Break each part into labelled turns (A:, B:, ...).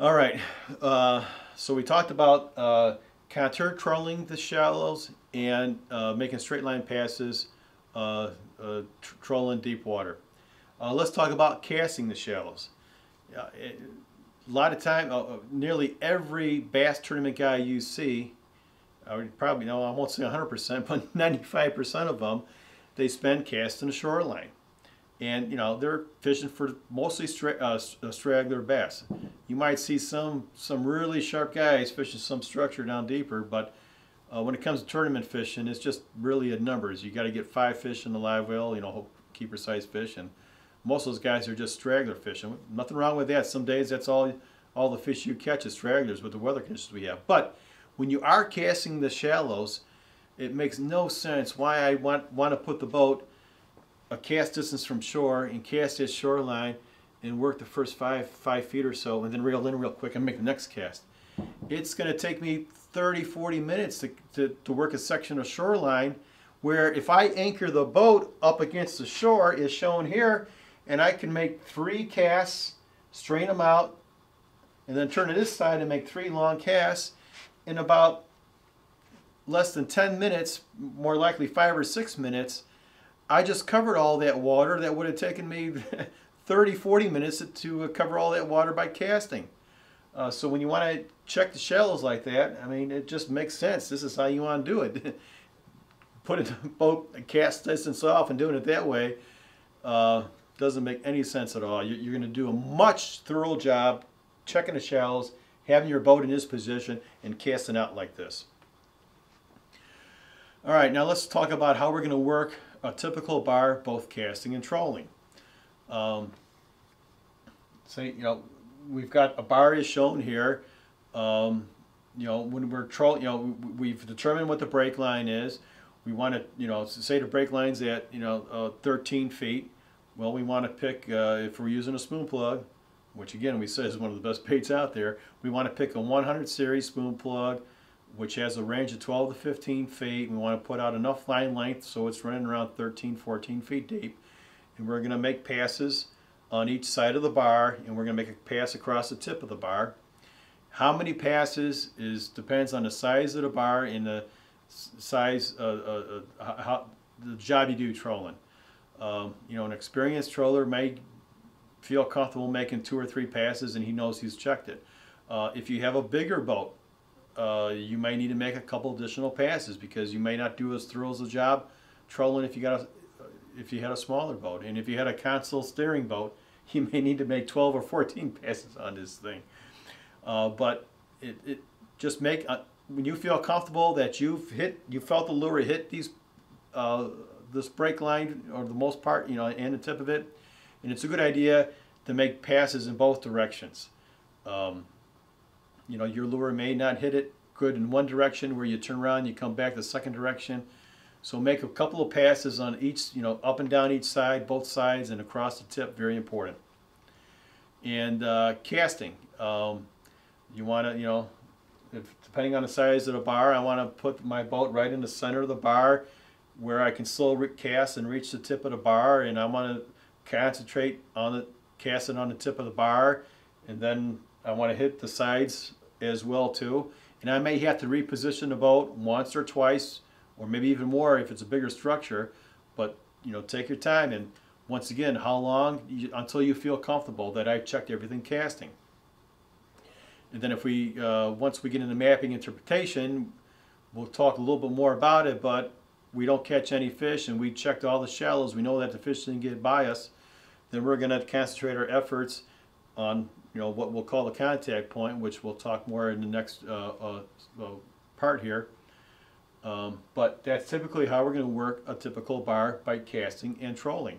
A: All right, so we talked about contour trolling the shallows and making straight line passes, trolling deep water. Let's talk about casting the shallows. A lot of time, nearly every bass tournament guy you see, I would probably know, I won't say 100%, but 95% of them, they spend casting the shoreline. And they're fishing for mostly straggler bass. You might see some really sharp guys fishing some structure down deeper, but when it comes to tournament fishing, it's just really a numbers. You got to get 5 fish in the live well, keeper size fish, and most of those guys are just straggler fishing. Nothing wrong with that. Some days that's all the fish you catch is stragglers with the weather conditions we have. But when you are casting the shallows, it makes no sense why I want to put the boat a cast distance from shore and cast its shoreline and work the first 5 feet or so and then reel in real quick and make the next cast. It's going to take me 30-40 minutes to work a section of shoreline, where if I anchor the boat up against the shore as shown here, and I can make 3 casts, strain them out, and then turn to this side and make 3 long casts in about less than 10 minutes, more likely 5 or 6 minutes. I just covered all that water that would have taken me 30-40 minutes to cover all that water by casting. So when you want to check the shallows like that, I mean, it just makes sense. This is how you want to do it. Putting the boat a cast distance off and doing it that way doesn't make any sense at all. You're going to do a much thorough job checking the shallows, having your boat in this position, and casting out like this. All right, now let's talk about how we're going to work a typical bar, both casting and trolling. We've got a bar is shown here. When we're trolling, we've determined what the break line is. We want to, say the break line's at 13 feet. Well, we want to pick, if we're using a spoon plug, which again we say is one of the best baits out there, we want to pick a 100 series spoon plug, which has a range of 12 to 15 feet. We want to put out enough line length so it's running around 13-14 feet deep. And we're going to make passes on each side of the bar, and we're going to make a pass across the tip of the bar. How many passes depends on the size of the bar and the size, the job you do trolling. An experienced troller may feel comfortable making 2 or 3 passes, and he knows he's checked it. If you have a bigger boat, you may need to make a couple additional passes, because you may not do as thorough a job trolling if you had a smaller boat. And if you had a console steering boat, you may need to make 12 or 14 passes on this thing. But just make when you feel comfortable that you felt the lure hit this break line, or the most part, and the tip of it, and it's a good idea to make passes in both directions. Your lure may not hit it good in one direction, where you turn around, you come back the second direction. So make a couple of passes on each, up and down each side, both sides, and across the tip. Very important. And casting, you want to, depending on the size of the bar, I want to put my boat right in the center of the bar, where I can still cast and reach the tip of the bar, and I want to concentrate on casting on the tip of the bar, and then I want to hit the sides as well too. And I may have to reposition the boat once or twice, or maybe even more if it's a bigger structure. But take your time, and once again, how long until you feel comfortable that I checked everything casting. And then if we once we get into mapping interpretation, we'll talk a little bit more about it. But we don't catch any fish, and we checked all the shallows, we know that the fish didn't get by us, then we're going to concentrate our efforts on what we'll call the contact point, which we'll talk more in the next part here. But that's typically how we're going to work a typical bar, bite casting, and trolling.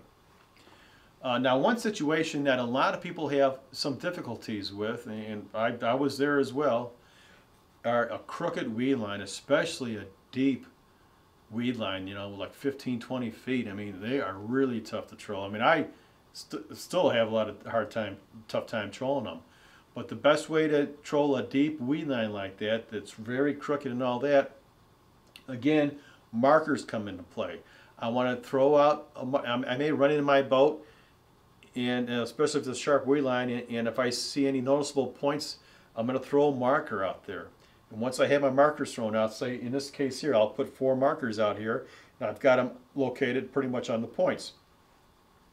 A: Now, one situation that a lot of people have some difficulties with, and I was there as well, are a crooked weed line, especially a deep weed line, like 15-20 feet. I mean, they are really tough to troll. I mean, I still have a lot of tough time trolling them. But the best way to troll a deep weed line like that, that's very crooked and all that, again, markers come into play. I want to throw out, I may run into my boat, and especially if it's a sharp weed line, and if I see any noticeable points I'm going to throw a marker out there. And once I have my markers thrown out, say in this case here, I'll put 4 markers out here, and I've got them located pretty much on the points.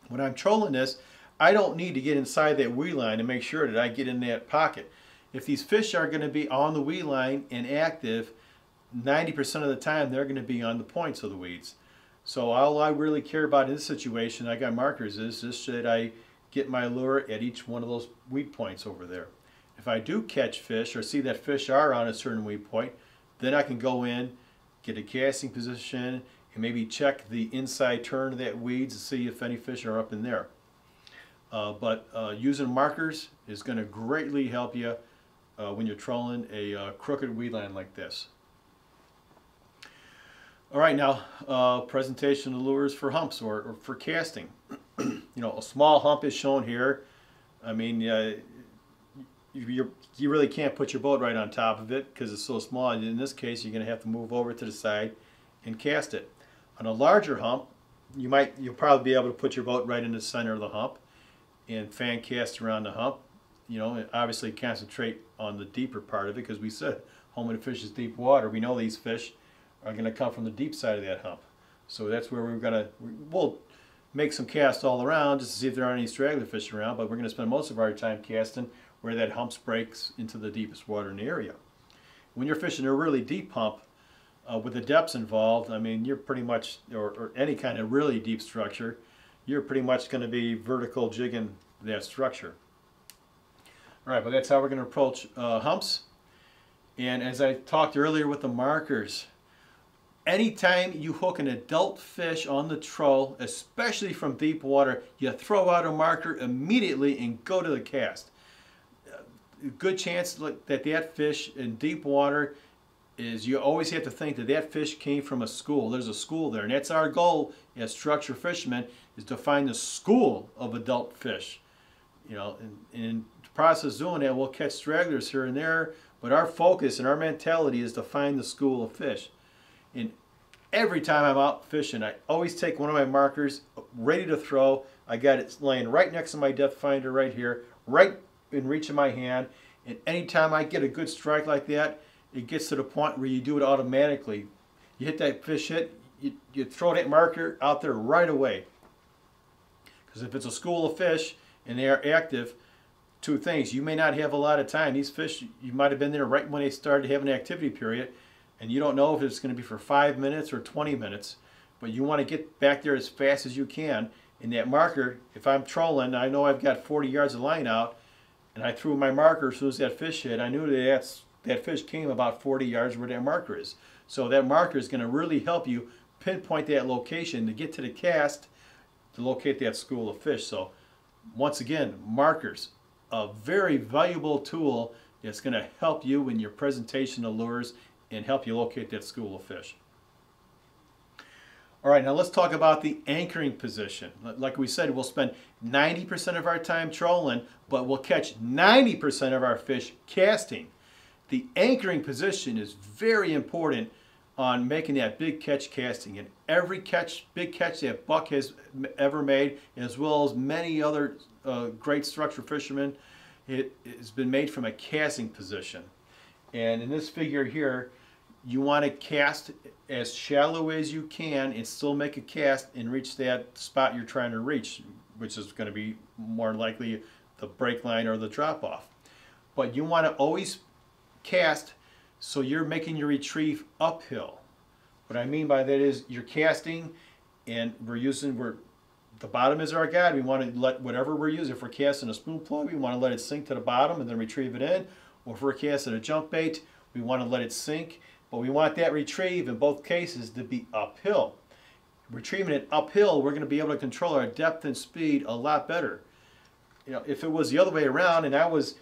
A: When I'm trolling this, I don't need to get inside that weed line to make sure that I get in that pocket. If these fish are going to be on the weed line and active, 90% of the time they're going to be on the points of the weeds. So all I really care about in this situation, I got markers, is just that I get my lure at each one of those weed points over there. If I do catch fish or see that fish are on a certain weed point, then I can go in, get a casting position, and maybe check the inside turn of that weeds to see if any fish are up in there. But using markers is going to greatly help you when you're trolling a crooked weed line like this. All right, now presentation of lures for humps or for casting. You know, a small hump is shown here. I mean, you really can't put your boat right on top of it because it's so small. In this case, you're going to have to move over to the side and cast it. On a larger hump, you'll probably be able to put your boat right in the center of the hump and fan cast around the hump. You know, and obviously concentrate on the deeper part of it because we said home of the fish is deep water. We know these fish are going to come from the deep side of that hump. So that's where we'll make some casts all around just to see if there are any straggler fish around, but we're going to spend most of our time casting where that hump breaks into the deepest water in the area. When you're fishing a really deep hump with the depths involved, I mean, you're pretty much, or any kind of really deep structure, you're pretty much going to be vertical jigging that structure. All right, but that's how we're going to approach humps. And as I talked earlier with the markers, anytime you hook an adult fish on the troll, especially from deep water, you throw out a marker immediately and go to the cast. Good chance that that fish in deep water is, you always have to think that that fish came from a school. There's a school there, and that's our goal as structure fishermen, is to find the school of adult fish. You know, and in the process of doing that, we'll catch stragglers here and there, but our focus and our mentality is to find the school of fish. And every time I'm out fishing, I always take one of my markers ready to throw. I got it laying right next to my depth finder right here, right in reach of my hand. And anytime I get a good strike like that, it gets to the point where you do it automatically. You hit that fish hit, you throw that marker out there right away. Because if it's a school of fish and they are active, two things: you may not have a lot of time. These fish, you might have been there right when they started having an activity period, and you don't know if it's going to be for 5 minutes or 20 minutes, but you want to get back there as fast as you can. And that marker, if I'm trolling, I know I've got 40 yards of line out, and I threw my marker as soon as that fish hit, I knew that fish came about 40 yards where that marker is. So that marker is going to really help you pinpoint that location to get to the cast to locate that school of fish. So once again, markers, a very valuable tool that's going to help you in your presentation of lures and help you locate that school of fish. All right, now let's talk about the anchoring position. Like we said, we'll spend 90% of our time trolling, but we'll catch 90% of our fish casting. The anchoring position is very important on making that big catch casting. And every big catch that Buck has ever made, as well as many other great structure fishermen, it has been made from a casting position. And in this figure here, you want to cast as shallow as you can and still make a cast and reach that spot you're trying to reach, which is going to be more likely the break line or the drop off. But you want to always cast so you're making your retrieve uphill. What I mean by that is you're casting and the bottom is our guide. We want to let whatever we're using, if we're casting a spoon plug, we want to let it sink to the bottom and then retrieve it in. Or if we're casting a jump bait, we want to let it sink. But we want that retrieve in both cases to be uphill. Retrieving it uphill, we're going to be able to control our depth and speed a lot better. You know, if it was the other way around and I was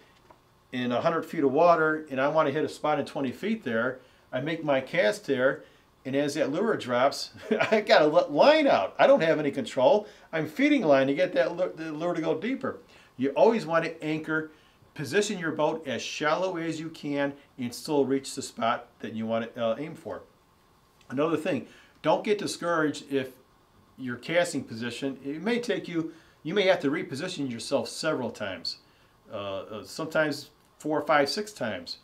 A: in 100 feet of water and I want to hit a spot in 20 feet there, I make my cast there, and as that lure drops, I got to let line out. I don't have any control. I'm feeding line to get that lure to go deeper. You always want to anchor, position your boat as shallow as you can and still reach the spot that you want to aim for. Another thing, don't get discouraged if your casting position, it may take you may have to reposition yourself several times. Sometimes 4, 5, 6 times.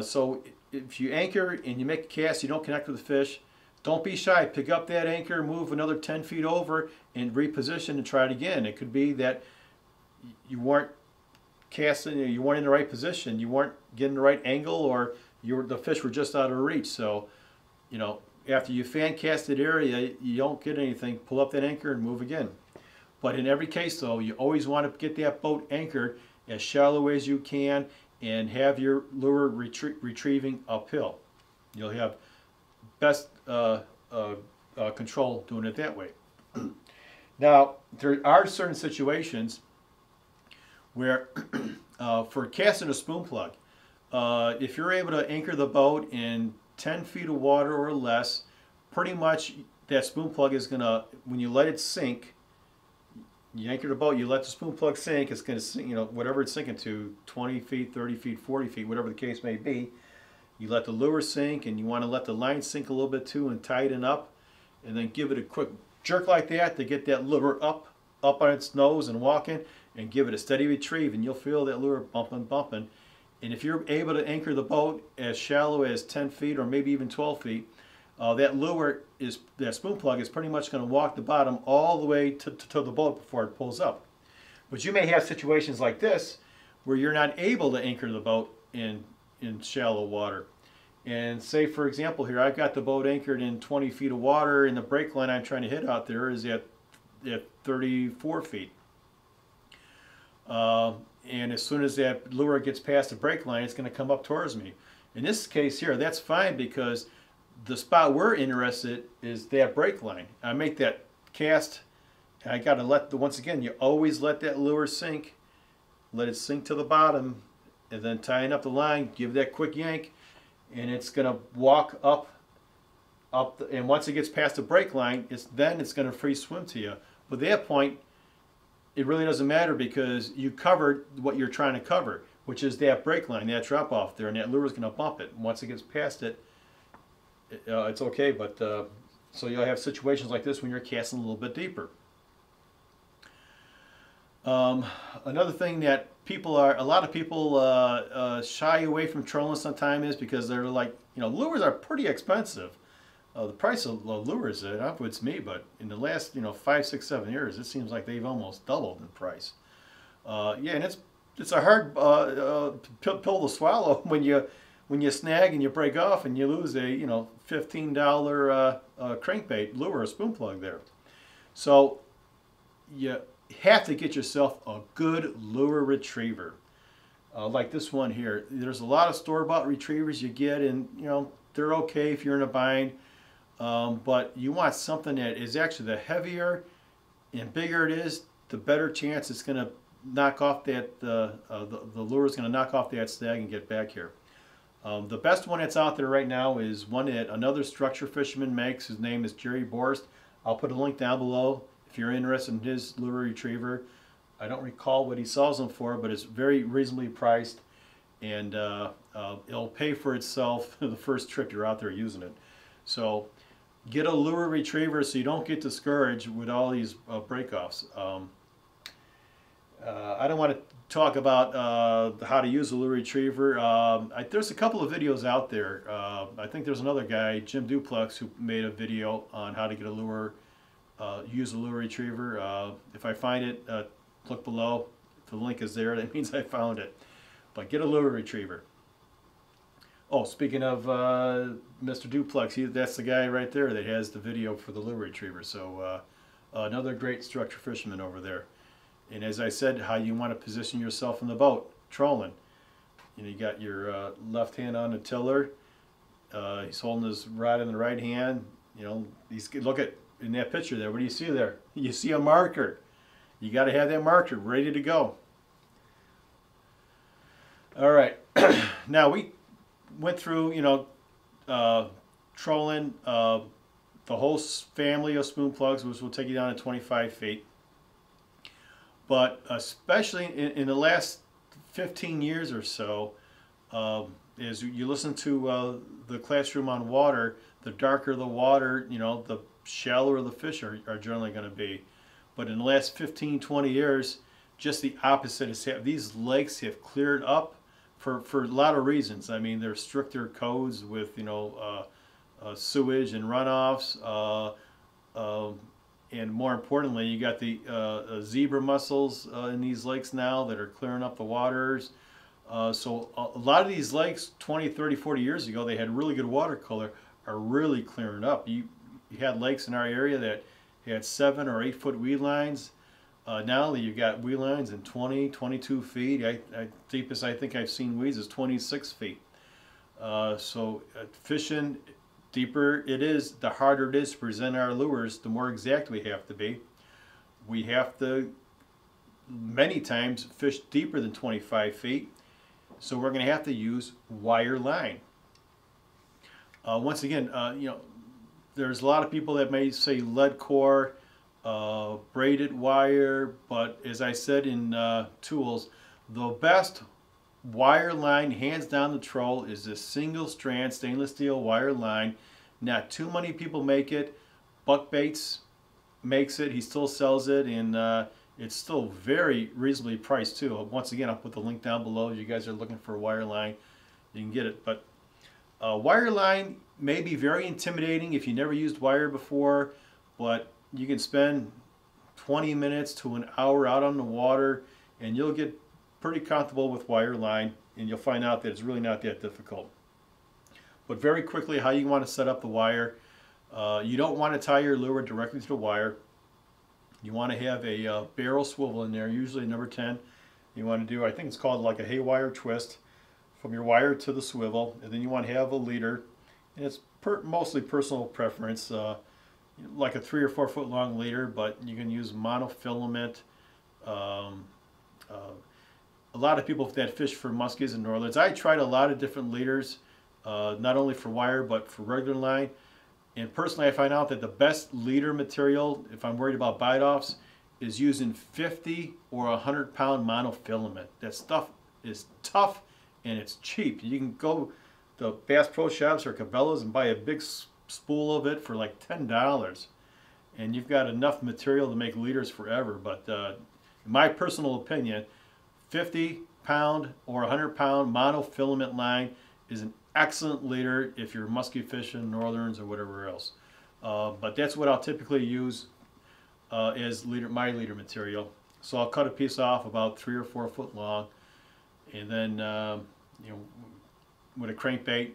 A: So if you anchor and you make a cast, you don't connect with the fish, don't be shy. Pick up that anchor, move another 10 feet over, and reposition and try it again. It could be that you weren't casting, you weren't in the right position, you weren't getting the right angle, or the fish were just out of reach. So, you know, after you fan cast that area, you don't get anything. Pull up that anchor and move again. But in every case, though, you always want to get that boat anchored as shallow as you can and have your lure retrieving uphill. You'll have best control doing it that way. Now, there are certain situations where for casting a spoon plug, if you're able to anchor the boat in 10 feet of water or less, pretty much that spoon plug is going to, when you let it sink, you anchor the boat, you let the spoon plug sink, it's going to sink, you know, whatever it's sinking to, 20 feet, 30 feet, 40 feet, whatever the case may be. You let the lure sink, and you want to let the line sink a little bit too and tighten up, and then give it a quick jerk like that to get that lure up on its nose and walking, and give it a steady retrieve, and you'll feel that lure bumping. And if you're able to anchor the boat as shallow as 10 feet or maybe even 12 feet, that spoon plug is pretty much going to walk the bottom all the way to the boat before it pulls up. But you may have situations like this where you're not able to anchor the boat in shallow water. And say, for example, here I've got the boat anchored in 20 feet of water, and the break line I'm trying to hit out there is at 34 feet. And as soon as that lure gets past the break line, it's going to come up towards me. In this case here, that's fine, because the spot we're interested is that break line. I make that cast, and I got to once again, you always let that lure sink, let it sink to the bottom, and then tying up the line, give that quick yank, and it's going to walk up, and once it gets past the break line, then it's going to free swim to you. But at that point, it really doesn't matter, because you covered what you're trying to cover, which is that break line, that drop off there, and that lure is going to bump it. Once it gets past it, it's okay. But so you'll have situations like this when you're casting a little bit deeper. Another thing that a lot of people shy away from trolling sometimes is because they're like, you know, lures are pretty expensive. The price of lures, not if it's me, but in the last 5, 6, 7 years, it seems like they've almost doubled in price. Yeah, and it's a hard pill to swallow when you snag and you break off and you lose a $15 crankbait lure or spoon plug there. So you have to get yourself a good lure retriever, like this one here. There's a lot of store-bought retrievers you get, and they're okay if you're in a bind. But you want something that is actually, the heavier and bigger it is, the better chance it's going to knock off that, the lure is going to knock off that snag and get back here. The best one that's out there right now is one that another structure fisherman makes. His name is Jerry Borst. I'll put a link down below if you're interested in his lure retriever. I don't recall what he sells them for, but it's very reasonably priced, and it'll pay for itself the first trip you're out there using it. So get a lure retriever so you don't get discouraged with all these breakoffs. I don't want to talk about how to use a lure retriever. There's a couple of videos out there. I think there's another guy, Jim Duplex, who made a video on how to get a lure, use a lure retriever. If I find it, look below. If the link is there, that means I found it. But get a lure retriever. Oh, speaking of Mr. Duplex, that's the guy right there that has the video for the lure retriever. So another great structure fisherman over there. And as I said, how you want to position yourself in the boat, trolling. You got your left hand on the tiller. He's holding his rod in the right hand. Look at in that picture there. What do you see there? You see a marker. You got to have that marker ready to go. All right. Now we went through, trolling the whole family of spoon plugs, which will take you down to 25 feet. But especially in the last 15 years or so, as you listen to the classroom on water, the darker the water, the shallower the fish are generally going to be. But in the last 15, 20 years, just the opposite has happened. These lakes have cleared up for a lot of reasons. I mean, there's stricter codes with sewage and runoffs, and more importantly, you got the zebra mussels in these lakes now that are clearing up the waters. So a lot of these lakes 20, 30, 40 years ago, they had really good water color, are really clearing up. You had lakes in our area that had 7 or 8 foot weed lines. Now you've got weed lines in 20, 22 feet. Deepest I think I've seen weeds is 26 feet. So fishing, deeper it is, the harder it is to present our lures, the more exact we have to be. We have to, many times, fish deeper than 25 feet. So we're going to have to use wire line. Once again, there's a lot of people that may say lead core, braided wire, but as I said in tools, the best wire line, hands down the troll, is this single strand stainless steel wire line. Not too many people make it. Buck Baits makes it, he still sells it, and it's still very reasonably priced too. Once again, I'll put the link down below if you guys are looking for a wire line, you can get it. But wire line may be very intimidating if you never used wire before, but you can spend 20 minutes to an hour out on the water and you'll get pretty comfortable with wire line, and you'll find out that it's really not that difficult. But very quickly, how you want to set up the wire. You don't want to tie your lure directly to the wire. You want to have a barrel swivel in there, usually number 10. You want to do, I think it's called like a haywire twist from your wire to the swivel, and then you want to have a leader, and it's mostly personal preference, like a 3 or 4 foot long leader, but you can use monofilament. A lot of people that fish for muskies and northerns, I tried a lot of different leaders, not only for wire but for regular line. And personally, I find out that the best leader material, if I'm worried about bite-offs, is using 50 or 100 pound monofilament. That stuff is tough and it's cheap. You can go to Bass Pro Shops or Cabela's and buy a big spool of it for like $10. And you've got enough material to make leaders forever. But in my personal opinion, 50 pound or 100 pound monofilament line is an excellent leader if you're musky fishing, northerns, or whatever else. But that's what I'll typically use as my leader material. So I'll cut a piece off about 3 or 4 foot long, and then with a crankbait,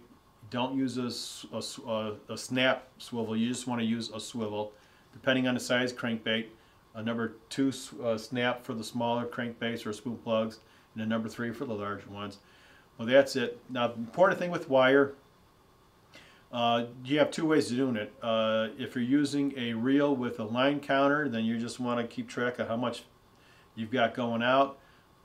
A: don't use a snap swivel. You just want to use a swivel, depending on the size crankbait. A number 2 snap for the smaller crankbaits or spoon plugs, and a number 3 for the larger ones. Well, that's it. Now, the important thing with wire, you have 2 ways of doing it. If you're using a reel with a line counter, then you just want to keep track of how much you've got going out.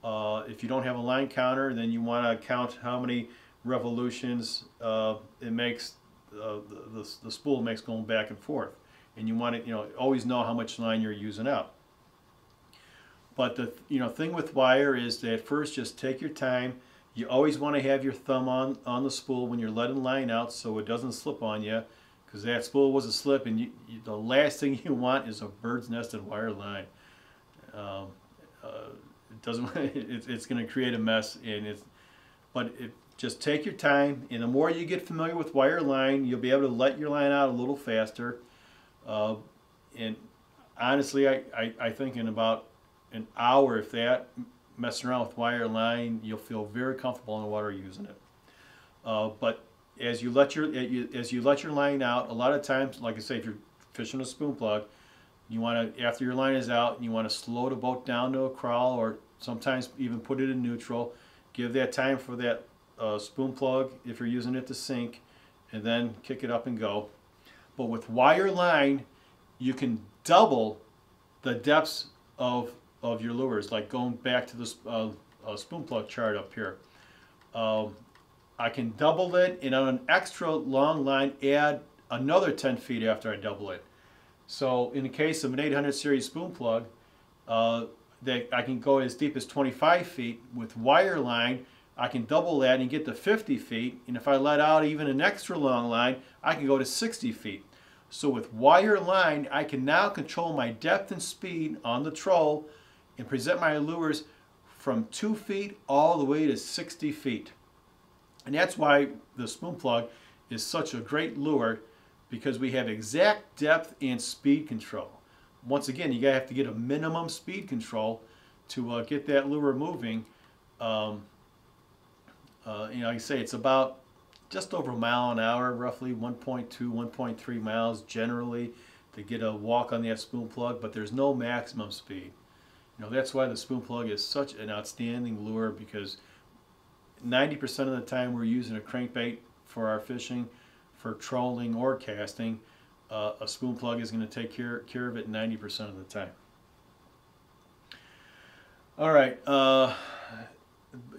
A: If you don't have a line counter, then you want to count how many revolutions it makes, the spool makes going back and forth. And you want to always know how much line you're using out. But the thing with wire is that first, just take your time. You always want to have your thumb on the spool when you're letting line out so it doesn't slip on you, because that spool was a slip, and the last thing you want is a bird's nested wire line. It doesn't. It's going to create a mess, just take your time, and the more you get familiar with wire line, you'll be able to let your line out a little faster. And honestly, I think in about an hour, if that, messing around with wire line, you'll feel very comfortable in the water using it. But as you let your line out, a lot of times, like I say, if you're fishing a spoon plug, you want to, after your line is out, you want to slow the boat down to a crawl, or sometimes even put it in neutral. Give that time for that spoon plug, if you're using it, to sink, and then kick it up and go. But with wire line, you can double the depths of your lures, like going back to the spoon plug chart up here. I can double it, and on an extra long line, add another 10 feet after I double it. So in the case of an 800 series spoon plug, that I can go as deep as 25 feet. With wire line, I can double that and get to 50 feet. And if I let out even an extra long line, I can go to 60 feet. So with wire line, I can now control my depth and speed on the troll and present my lures from 2 feet all the way to 60 feet. And that's why the spoon plug is such a great lure, because we have exact depth and speed control. Once again, you gotta have to get a minimum speed control to get that lure moving. Like I say, it's about just over a mile an hour, roughly 1.2, 1.3 miles generally to get a walk on that spoon plug, but there's no maximum speed. That's why the spoon plug is such an outstanding lure, because 90% of the time we're using a crankbait for our fishing, for trolling or casting. A spoon plug is going to take care of it 90% of the time. All right,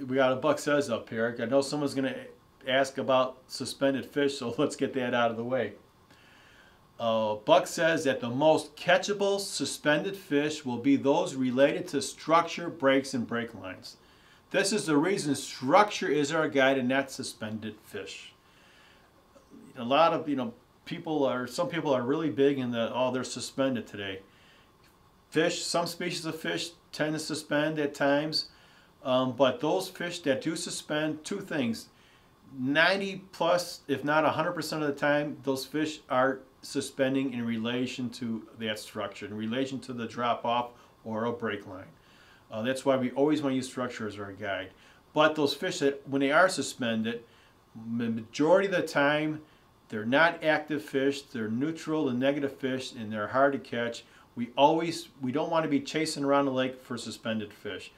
A: we got a Buck Says up here. I know someone's going to ask about suspended fish, so let's get that out of the way. Buck says that the most catchable suspended fish will be those related to structure, breaks, and break lines. This is the reason structure is our guide and not suspended fish. A lot of some people are really big in the, oh, they're suspended today. Some species of fish tend to suspend at times, but those fish that do suspend, two things: 90 plus, if not 100% of the time, those fish are suspending in relation to that structure, in relation to the drop off or a break line. That's why we always want to use structure as our guide. But those fish that, when they are suspended, the majority of the time, they're not active fish, they're neutral and negative fish, and they're hard to catch. We don't want to be chasing around the lake for suspended fish.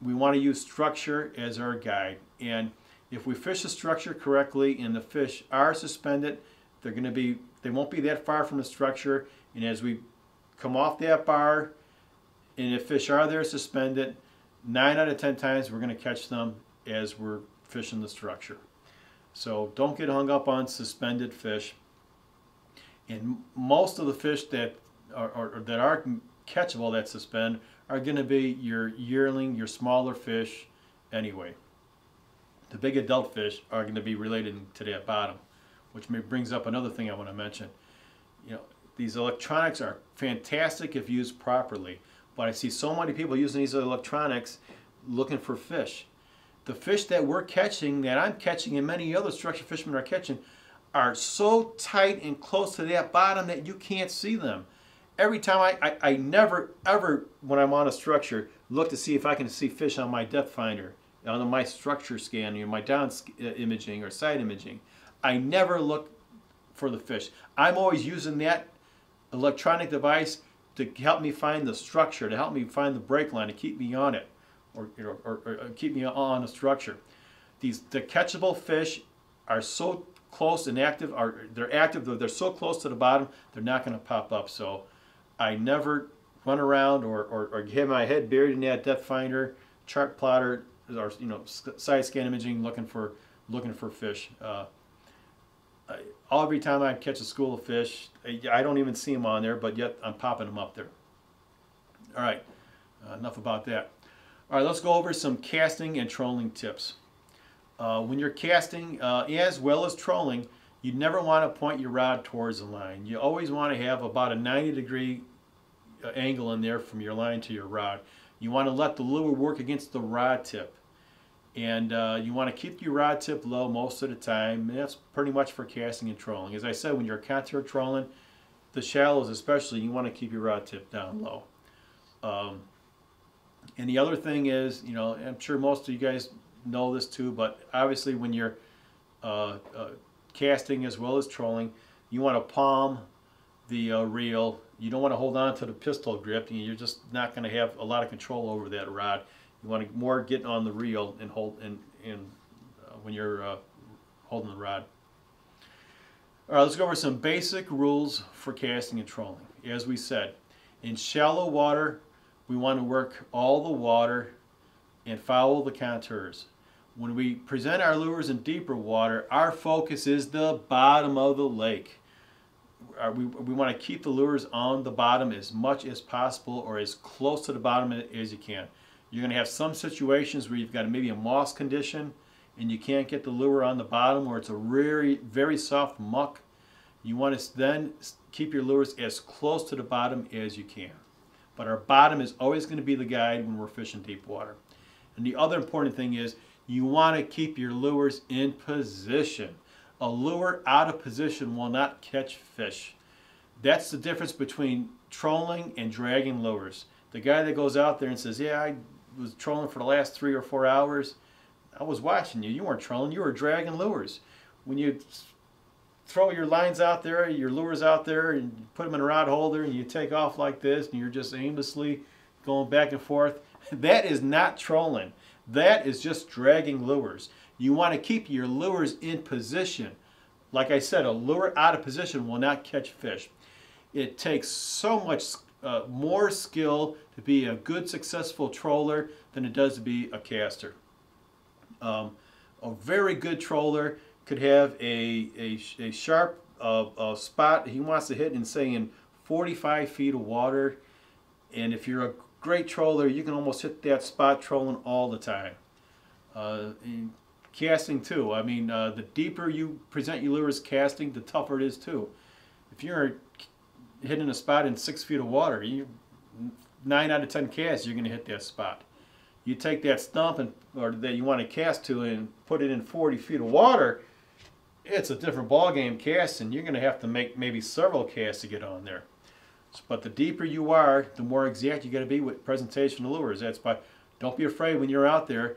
A: We want to use structure as our guide. And if we fish the structure correctly and the fish are suspended, they won't be that far from the structure. And as we come off that bar, and if fish are there suspended, 9 out of 10 times we're going to catch them as we're fishing the structure. So don't get hung up on suspended fish. And most of the fish that are catchable that suspend are going to be your yearling, your smaller fish anyway. The big adult fish are going to be related to that bottom, which brings up another thing I want to mention. These electronics are fantastic if used properly, but I see so many people using these electronics looking for fish. The fish that we're catching, that I'm catching, and many other structure fishermen are catching, are so tight and close to that bottom that you can't see them. Every time I never ever, when I'm on a structure, look to see if I can see fish on my depth finder, on my structure scan, my down imaging or side imaging. I never look for the fish. I'm always using that electronic device to help me find the structure, to help me find the break line, to keep me on it, or keep me on the structure. The catchable fish are so close and active, they're active, they're so close to the bottom, they're not going to pop up. So I never run around or have my head buried in that depth finder, chart plotter, or side scan imaging looking for fish. Every time I catch a school of fish, I don't even see them on there, but yet I'm popping them up there. All right, enough about that. All right, let's go over some casting and trolling tips. When you're casting, as well as trolling, you never want to point your rod towards the line. You always want to have about a 90-degree angle in there from your line to your rod. You want to let the lure work against the rod tip. And you want to keep your rod tip low most of the time. And that's pretty much for casting and trolling. As I said, when you're contour trolling, the shallows especially, you want to keep your rod tip down low. And the other thing is, I'm sure most of you guys know this too, but obviously when you're casting as well as trolling, you want to palm the reel. You don't want to hold on to the pistol grip. You're just not going to have a lot of control over that rod. You want to more get on the reel and hold when you're holding the rod. All right, let's go over some basic rules for casting and trolling. As we said, in shallow water, we want to work all the water and follow the contours. When we present our lures in deeper water, our focus is the bottom of the lake. We want to keep the lures on the bottom as much as possible, or as close to the bottom as you can. You're going to have some situations where you've got maybe a moss condition and you can't get the lure on the bottom, or it's a very soft muck. You want to then keep your lures as close to the bottom as you can. But our bottom is always going to be the guide when we're fishing deep water. And the other important thing is, You want to keep your lures in position. A lure out of position will not catch fish. That's the difference between trolling and dragging lures. The guy that goes out there and says, yeah, I was trolling for the last 3 or 4 hours. I was watching you. You weren't trolling. You were dragging lures. When you throw your lines out there, your lures out there, and you put them in a rod holder, and you take off like this, and you're just aimlessly going back and forth, that is not trolling. That is just dragging lures. You want to keep your lures in position. Like I said, a lure out of position will not catch fish. It takes so much more skill to be a good, successful troller than it does to be a caster. A very good troller could have a sharp spot he wants to hit in, say, in 45 feet of water. And if you're a great troller, you can almost hit that spot trolling all the time. In casting too. I mean, the deeper you present your lures casting, the tougher it is too. If you're hitting a spot in 6 feet of water, 9 out of 10 casts, you're going to hit that spot. You take that stump or that you want to cast to and put it in 40 feet of water, it's a different ball game casting. You're going to have to make maybe several casts to get on there. But the deeper you are, the more exact you got to be with presentation of lures. That's why don't be afraid when you're out there,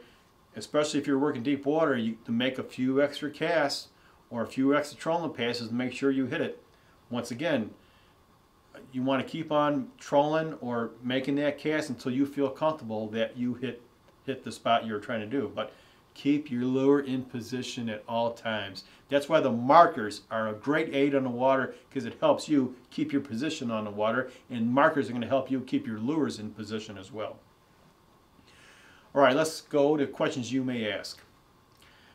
A: especially if you're working deep water, to make a few extra casts or a few extra trolling passes to make sure you hit it. Once again, you want to keep on trolling or making that cast until you feel comfortable that you hit the spot you're trying to do. But keep your lure in position at all times. That's why the markers are a great aid on the water, because it helps you keep your position on the water, and markers are going to help you keep your lures in position as well. All right, let's go to questions you may ask.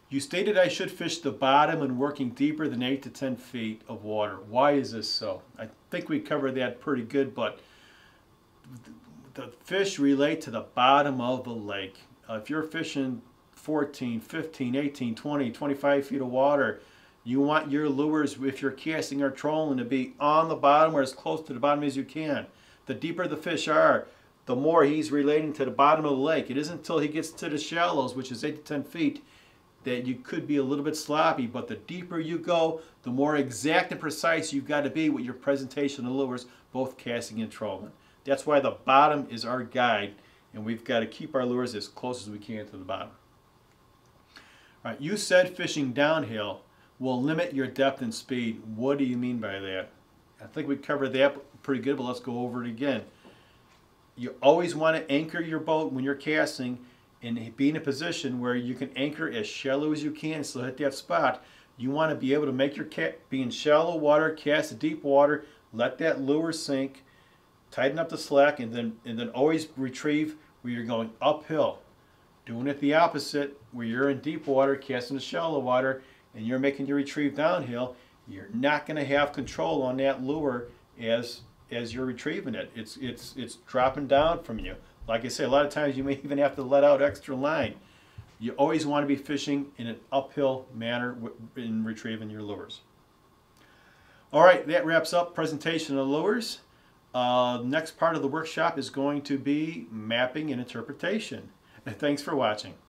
A: You stated I should fish the bottom and working deeper than 8 to 10 feet of water. Why is this so? I think we covered that pretty good, but the fish relate to the bottom of the lake. If you're fishing 14, 15, 18, 20, 25 feet of water, you want your lures, if you're casting or trolling, to be on the bottom or as close to the bottom as you can. The deeper the fish are, the more he's relating to the bottom of the lake. It isn't until he gets to the shallows, which is 8 to 10 feet, that you could be a little bit sloppy. But the deeper you go, the more exact and precise you've got to be with your presentation of lures, both casting and trolling. That's why the bottom is our guide, and we've got to keep our lures as close as we can to the bottom. All right, you said fishing downhill will limit your depth and speed. What do you mean by that? I think we covered that pretty good, but let's go over it again. You always want to anchor your boat when you're casting and be in a position where you can anchor as shallow as you can, so hit that spot. You want to be able to make your be in shallow water, cast to deep water, let that lure sink, tighten up the slack, and then always retrieve where you're going uphill. Doing it the opposite, where you're in deep water, casting to shallow water, and you're making your retrieve downhill, you're not going to have control on that lure as you're retrieving it. It's dropping down from you. Like I say, a lot of times you may even have to let out extra line. You always want to be fishing in an uphill manner in retrieving your lures. All right, that wraps up presentation of lures. Next part of the workshop is going to be mapping and interpretation. Thanks for watching.